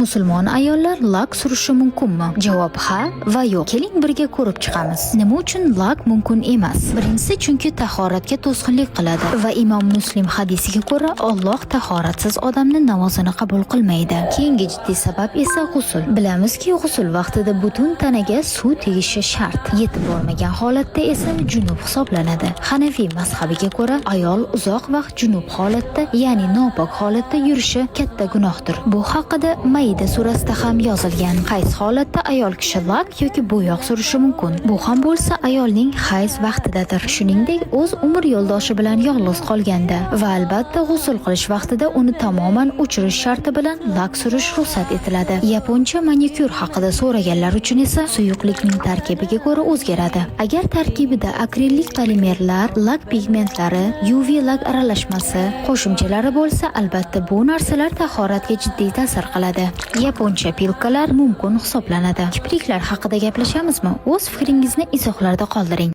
Musulmon ayollar lak surishi mumkinmi? Javob ha va yo'q. Keling birga ko'rib chiqamiz. Nima uchun lak mumkin emas? Birinchisi, chunki tahoratga to'sqinlik qiladi va Imom Muslim hadisiga ko'ra Alloh tahoratsiz odamni namozini qabul qilmaydi. Keyingi jiddiy sabab esa g'usl. Bilamizki, g'usl vaqtida butun tanaga suv tegishi shart. Yetib bormagan holatda esa junub hisoblanadi. Hanafiy mazhabiga ko'ra ayol uzoq vaqt junub holatda, ya'ni nopok holatda yurishi katta gunohdir. Bu haqida Maida surasida ham yozilgan. Qaysi holatda ayol kishi lak yoki bo'yoq surishi mumkin? Bu ham bo'lsa ayolning hayz vaqtidadir. Shuningdek, o'z umr yo'ldoshi bilan yolg'iz qolganda va albatta g'usl qilish vaqtida uni tamoman o'chirish sharti bilan lak surish ruxsat etiladi. Yaponcha manikyur haqida so'raganlar uchun esa suyuqlikning tarkibiga ko'ra o'zgaradi. Agar tarkibida akrillik polimerlar, lak pigmentlari, UV lak aralashmasi, qo'shimchalari bo'lsa, albatta bu narsalar tahoratga jiddiy ta'sir qiladi. Yaponcha pilkalar mumkin hisoblanadi. Kipriklar haqida gaplashamizmi? O'z fikringizni izohlarda qoldiring.